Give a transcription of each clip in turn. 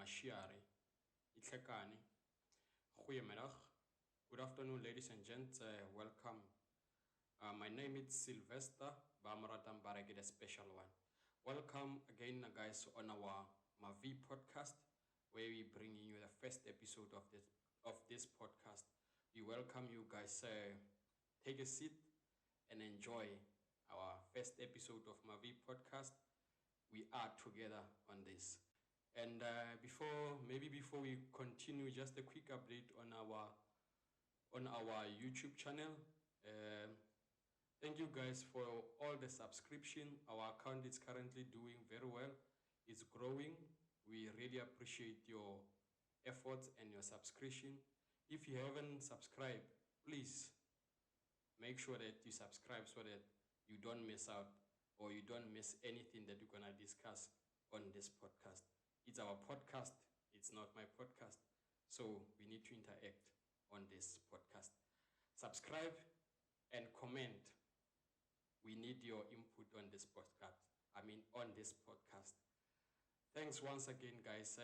Mashiari, Itlekani, Goeiemiddag. Good afternoon, ladies and gents. Welcome. My name is Sylvester Bamaratam Baragid, a special one. Welcome again, guys, on our MAVEE podcast, where we bring you the first episode of this podcast. We welcome you guys. Take a seat and enjoy our first episode of MAVEE podcast. We are together on this. And before we continue, just a quick update on our YouTube channel. Thank you guys for all the subscription. Our account is currently doing very well. It's growing. We really appreciate your efforts and your subscription. If you haven't subscribed, please make sure that you subscribe so that you don't miss out or you don't miss anything that we're gonna discuss on this podcast. It's our podcast, it's not my podcast. So we need to interact on this podcast. Subscribe and comment. We need your input on this podcast. On this podcast. Thanks once again, guys.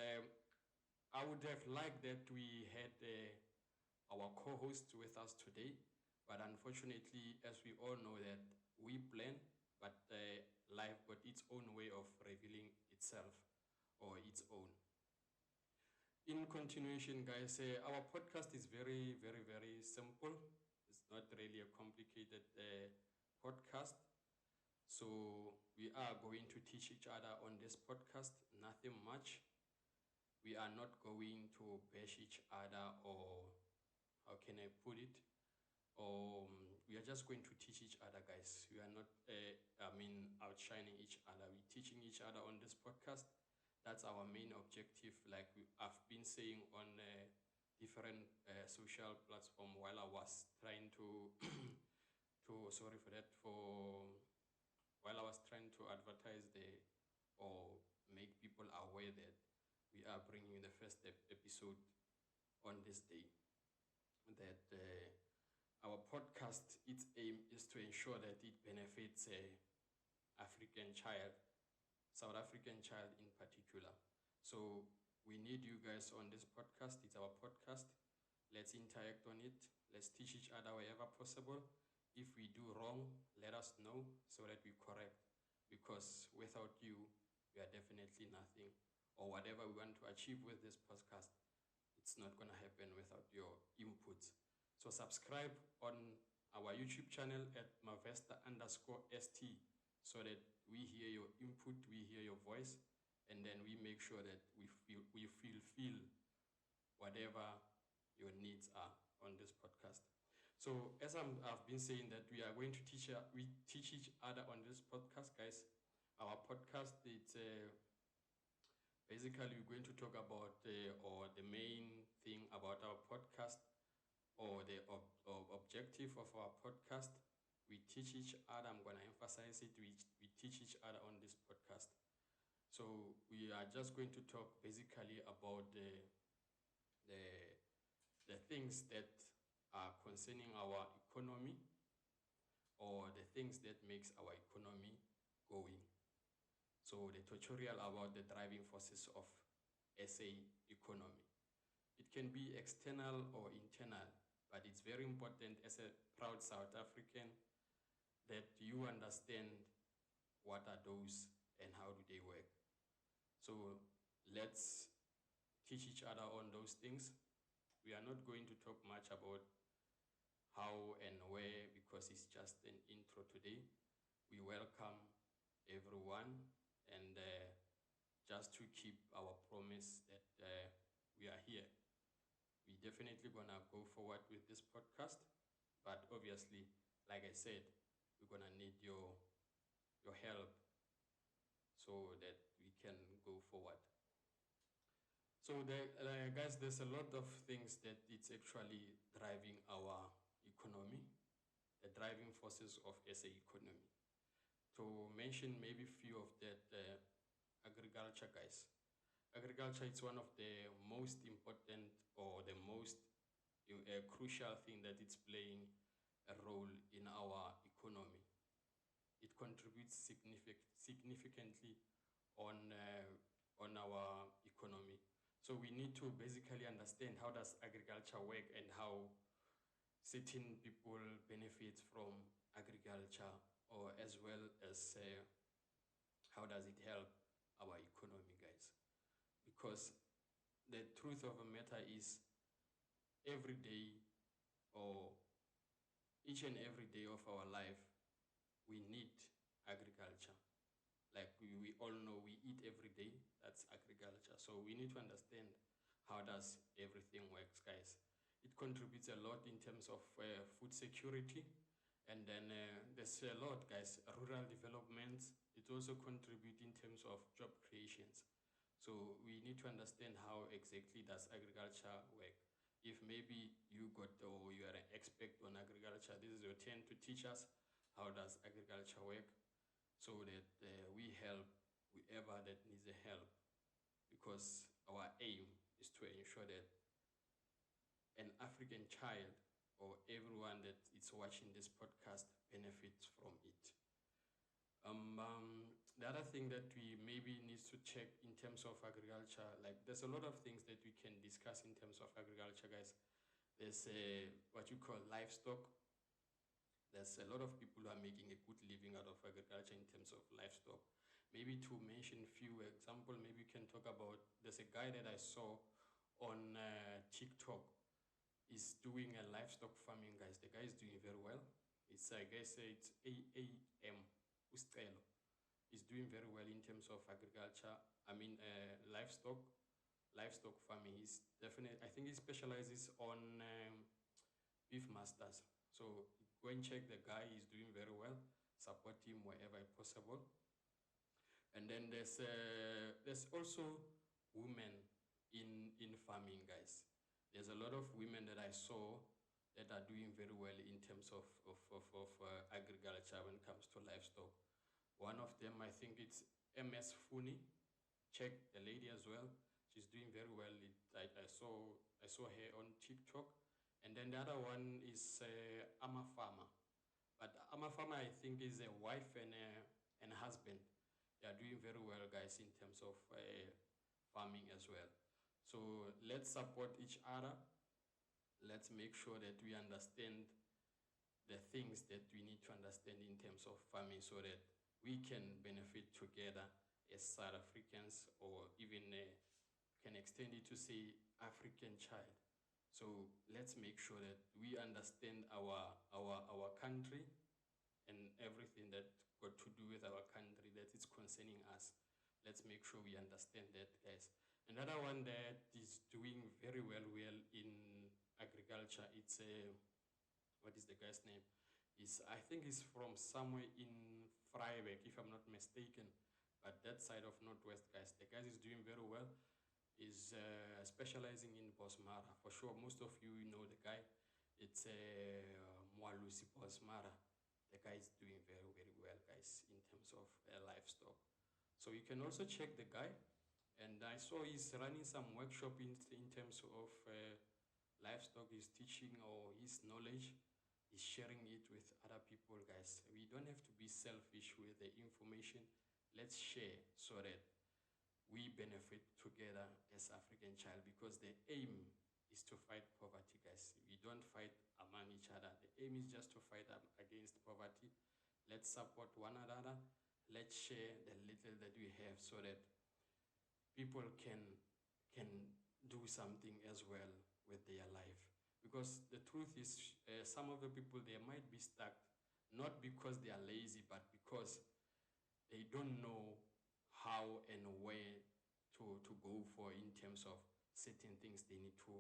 I would have liked that we had our co-host with us today, but unfortunately, as we all know that we plan, but life got its own way of revealing itself or its own. In continuation, guys, our podcast is very, very, very simple. It's not really a complicated podcast. So we are going to teach each other on this podcast, nothing much. We are not going to bash each other, or how can I put it? We are just going to teach each other, guys. We are not, outshining each other. We're teaching each other on this podcast. That's our main objective. Like I've been saying on different social platforms while I was trying to, while I was trying to advertise or make people aware that we are bringing the first episode on this day. That our podcast, its aim is to ensure that it benefits African child, South African child in particular. So we need you guys on this podcast. It's our podcast. Let's interact on it. Let's teach each other wherever possible. If we do wrong, let us know so that we correct. Because without you, we are definitely nothing. Or whatever we want to achieve with this podcast, it's not going to happen without your input. So subscribe on our YouTube channel at Mavesta_ST so that we hear your input, we hear your voice, and then we make sure that we fulfill whatever your needs are on this podcast. So as I've been saying that we are going to teach each other on this podcast, guys. Our podcast, it's basically we're going to talk about or the main thing about our podcast or the objective of our podcast. We teach each other. I'm going to emphasize it. We teach each other on this podcast. So we are just going to talk basically about the things that are concerning our economy or the things that makes our economy going. So the tutorial about the driving forces of SA economy. It can be external or internal, but it's very important as a proud South African that you understand what are those and how do they work. So let's teach each other on those things. We are not going to talk much about how and where because it's just an intro today. We welcome everyone and just to keep our promise that we are here. We definitely gonna go forward with this podcast, but obviously, like I said, we're gonna need your help so that we can go forward. So guys, there's a lot of things that it's actually driving our economy, the driving forces of SA economy. To mention maybe few of that, agriculture, guys. Agriculture is one of the most important or the most crucial thing that it's playing a role in our economy. It contributes significantly on our economy. So we need to basically understand how does agriculture work and how certain people benefit from agriculture, or as well as how does it help our economy, guys. Because the truth of the matter is, every day, or each and every day of our life, we need agriculture. Like we all know, we eat every day. That's agriculture. So we need to understand how does everything works, guys. It contributes a lot in terms of food security, and then there's a lot, guys. Rural development. It also contributes in terms of job creations. So we need to understand how exactly does agriculture work. If maybe you got, or you are an expert on agriculture, this is your turn to teach us how does agriculture work, so that we help whoever that needs the help, because our aim is to ensure that an African child, or everyone that is watching this podcast, benefits from it. The other thing that we maybe need to check in terms of agriculture, like there's a lot of things that we can discuss in terms of agriculture, guys. There's what you call livestock. There's a lot of people who are making a good living out of agriculture in terms of livestock. Maybe to mention a few examples, maybe you can talk about, there's a guy that I saw on TikTok. Is doing a livestock farming, guys. The guy is doing very well. It's, I guess, it's AAM, Ustelo. He's doing very well in terms of agriculture. I mean, livestock farming. He's definitely, I think he specializes on beef masters. So go and check the guy. He's doing very well. Support him wherever possible. And then there's also women in farming, guys. There's a lot of women that I saw that are doing very well in terms of agriculture when it comes to livestock. One of them, I think it's MS Funi. Check the lady as well. She's doing very well. I saw her on TikTok. And then the other one is Ama Farmer. But Ama Farmer, I think, is a wife and a husband. They are doing very well, guys, in terms of farming as well. So let's support each other. Let's make sure that we understand the things that we need to understand in terms of farming, so that we can benefit together as South Africans, or even can extend it to say African child. So let's make sure that we understand our country, and everything that got to do with our country that is concerning us. Let's make sure we understand that, guys. Another one that is doing very well in agriculture, it's what is the guy's name? I think he's from somewhere in Freiburg, if I'm not mistaken. But that side of Northwest, guys, the guy is doing very well. Is specializing in Bosmara. For sure, most of you know the guy. It's Mwalusi Bosmara. The guy is doing very well, guys, in terms of livestock. So you can also check the guy. And I saw he's running some workshop in terms of livestock. He's teaching, or his knowledge. He's sharing it with other people, guys. We don't have to be selfish with the information. Let's share, so that we benefit together as African child, because the aim is to fight poverty, guys. We don't fight among each other. The aim is just to fight against poverty. Let's support one another. Let's share the little that we have, so that people can do something as well with their life. Because the truth is, some of the people, they might be stuck, not because they are lazy, but because they don't know how and where to go for in terms of certain things they need to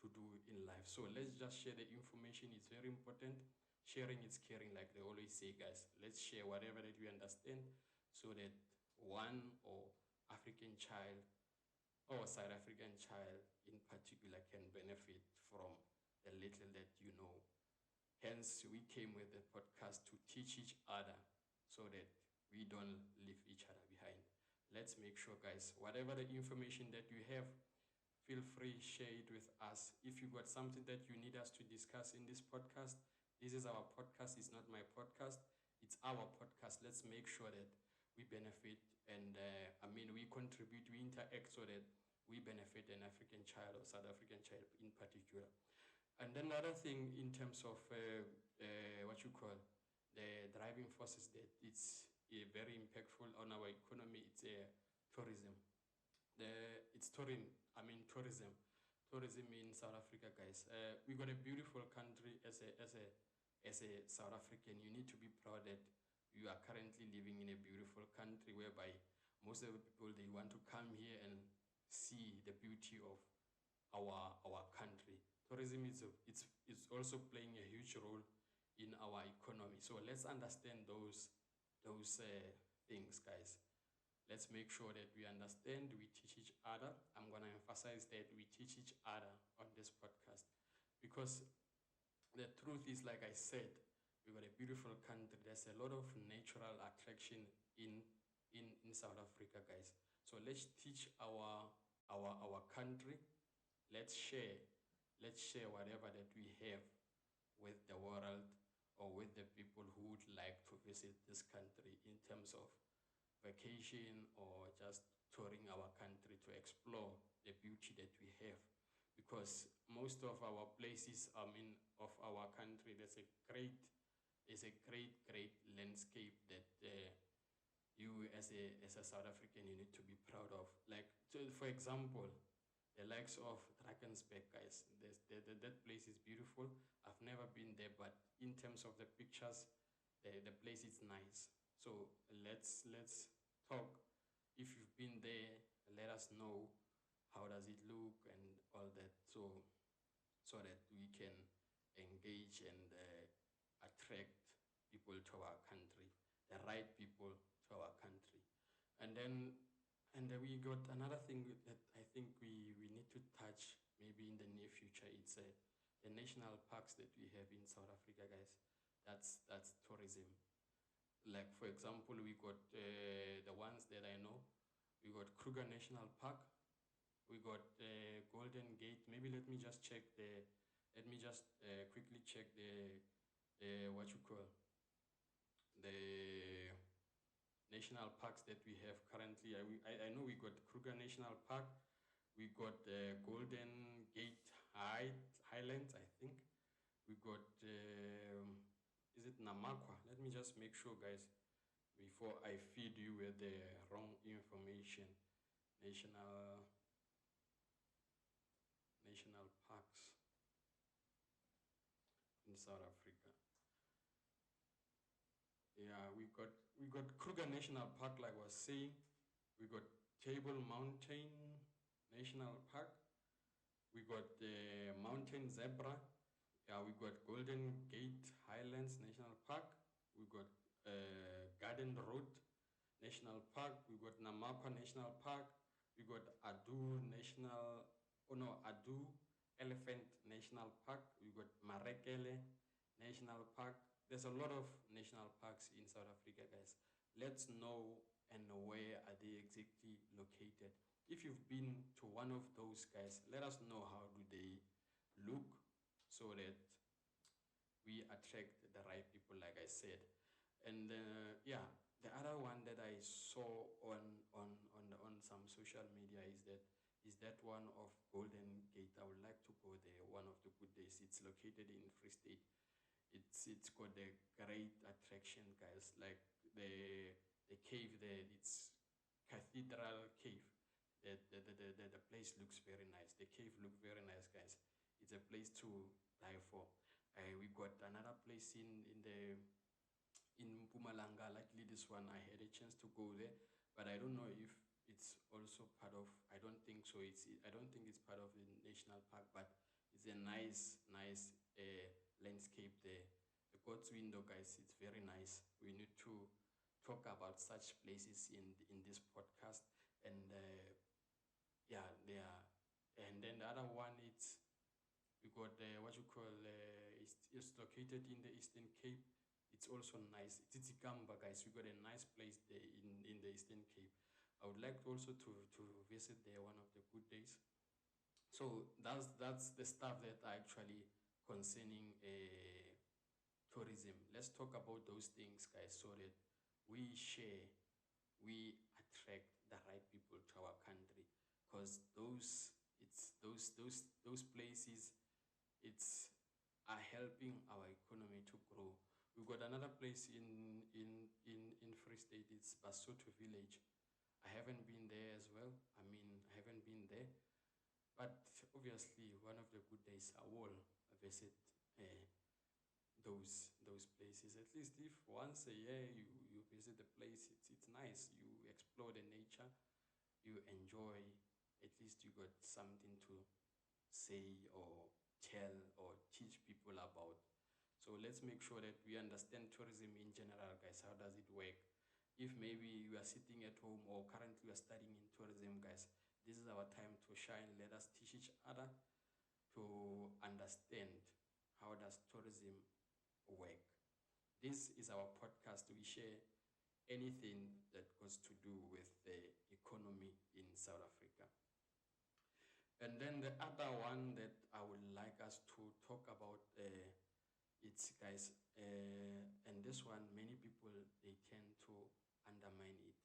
do in life. So let's just share the information. It's very important. Sharing is caring, like they always say, guys. Let's share whatever that we understand, so that one, or African child, or South African child in particular, can benefit from the little that you know. Hence, we came with the podcast to teach each other, so that we don't leave each other behind. Let's make sure, guys, whatever the information that you have, feel free, share it with us. If you got something that you need us to discuss in this podcast, this is our podcast. It's not my podcast. It's our podcast. Let's make sure that we benefit, and we contribute, we interact, so that we benefit an African child or South African child in particular. And then another thing in terms of what you call the driving forces that it's very impactful on our economy, it's tourism. It's tourism. Tourism in South Africa, guys. We got a beautiful country as a South African. You need to be proud that you are currently living in a beautiful country whereby most of the people they want to come here and see the beauty of our country. Tourism is also playing a huge role in our economy. So let's understand those things, guys. Let's make sure that we understand, we teach each other. I'm going to emphasize that we teach each other on this podcast because the truth is, like I said, we've got a beautiful country. There's a lot of natural attraction in South Africa, guys. So let's teach our country. Let's share. Let's share whatever that we have with the world or with the people who would like to visit this country in terms of vacation or just touring our country to explore the beauty that we have, because most of our places of our country there's a great landscape that you as a South African you need to be proud of, like for example the likes of Drakensberg, guys. That place is beautiful. I've never been there, but in terms of the pictures, the place is nice. So let's talk. If you've been there, let us know how does it look and all that. So that we can engage and attract people to our country, the right people to our country, and then we got another thing that I think we need to touch maybe in the near future. It's the national parks that we have in South Africa, guys. That's tourism. Like for example, we got the ones that I know. We got Kruger National Park. We got Golden Gate. Maybe let me just check the. Let me just quickly check the what you call the national parks that we have currently. I know we got Kruger National Park, we got Golden Gate Highlands, I think. We got, is it Namakwa? Let me just make sure, guys, before I feed you with the wrong information. National parks in South Africa. Yeah, we got Kruger National Park, like I was saying. We got Table Mountain National Park. We got the Mountain Zebra. Yeah, we got Golden Gate Highlands National Park. We got Garden Road National Park. We got Namakwa National Park. We got Adu Elephant National Park. We got Marekele National Park. There's a lot of national parks in South Africa, guys. Let's know and where are they exactly located. If you've been to one of those, guys, let us know how do they look so that we attract the right people, like I said. And yeah, the other one that I saw on some social media is that one of Golden Gate. I would like to go there one of the good days. It's located in Free State. It's got a great attraction, guys. Like the cave there, it's Cathedral Cave. The place looks very nice. The cave looks very nice, guys. It's a place to die for. We got another place in Mpumalanga. Likely this one I had a chance to go there, but I don't know if it's also part of. I don't think so. I don't think it's part of the national park, but it's a nice landscape there. The God's Window, guys. It's very nice. We need to talk about such places in this podcast, and yeah, they are. And then the other one, we got what you call it's located in the Eastern Cape. It's also nice. It's Gamba, guys. We got a nice place there in the Eastern Cape. I would like also to visit there one of the good days. So that's the stuff that are actually concerning tourism. Let's talk about those things, guys, so that we share, we attract the right people to our country. because those places it's are helping our economy to grow. We've got another place in Free State. It's Basotho Village. I haven't been there as well. I haven't been there, but obviously one of the good days I will visit uh, those places. At least if once a year you visit the place, it's nice. You explore the nature, you enjoy. At least you got something to say or tell or teach people about. So let's make sure that we understand tourism in general, guys. How does it work? If maybe you are sitting at home or currently you are studying in tourism, guys, this is our time to shine. Let us teach each other to understand how does tourism work. This is our podcast. We share anything that goes to do with the economy in South Africa. And then the other one that I would like us to talk about, it's guys, and this one, many people, they tend to undermine it.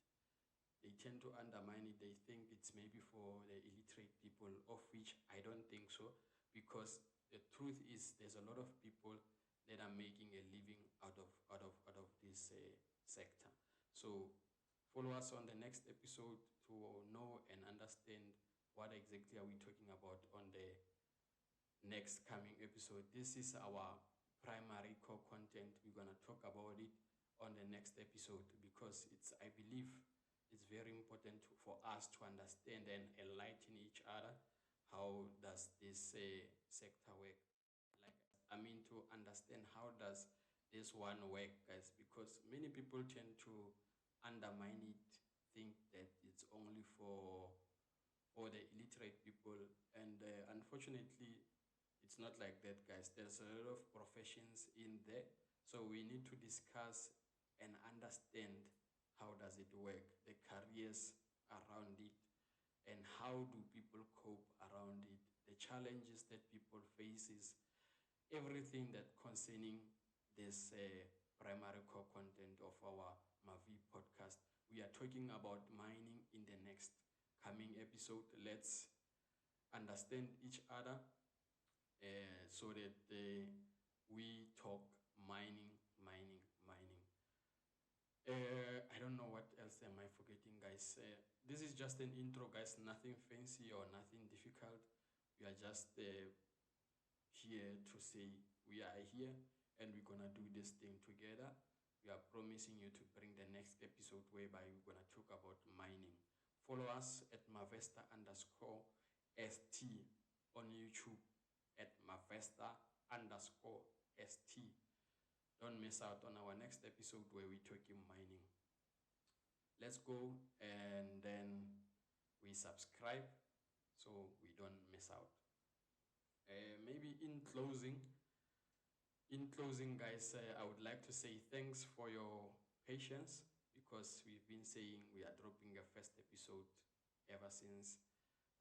They tend to undermine it. They think it's maybe for the illiterate people, of which I don't think so, because the truth is there's a lot of people that are making a living out of this sector. So follow us on the next episode to know and understand what exactly are we talking about on the next coming episode. This is our primary core content. We're going to talk about it on the next episode because I believe it's very important for us to understand and enlighten each other. How does this sector work? To understand how does this one work, guys, because many people tend to undermine it, think that it's only for the illiterate people, and unfortunately it's not like that, guys. There's a lot of professions in there, so we need to discuss and understand how does it work, the careers around it, and how do people cope around it, the challenges that people faces, everything that concerning this primary core content of our MAVEE podcast. We are talking about mining in the next coming episode. Let's understand each other so that we talk mining. I don't know what else am I forgetting, guys. This is just an intro, guys. Nothing fancy or nothing difficult. We are just here to say we are here and we're gonna do this thing together. We are promising you to bring the next episode whereby we're gonna talk about mining. Follow us at Mavesta underscore ST on YouTube, at Mavesta underscore ST. Don't miss out on our next episode where we're talking mining. Let's go and then we subscribe so we don't miss out. Maybe in closing, guys, I would like to say thanks for your patience because we've been saying we are dropping a first episode ever since,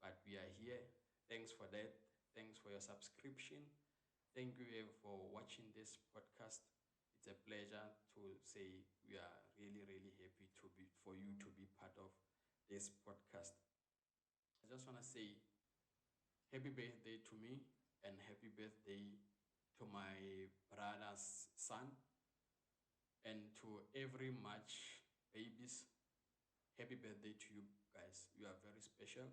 but we are here. Thanks for that. Thanks for your subscription. Thank you for watching this podcast. It's a pleasure to say we are really, really happy for you to be part of this podcast. I just want to say happy birthday to me and happy birthday to my brother's son and to every March babies. Happy birthday to you guys. You are very special.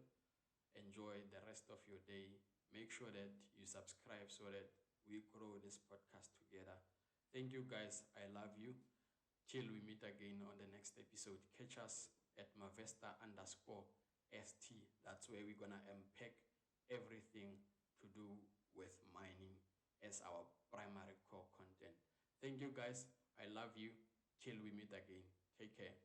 Enjoy the rest of your day. Make sure that you subscribe so that we grow this podcast together. Thank you guys. I love you. Till we meet again on the next episode. Catch us at Mavesta underscore ST. That's where we're gonna unpack everything to do with mining as our primary core content. Thank you guys. I love you. Till we meet again. Take care.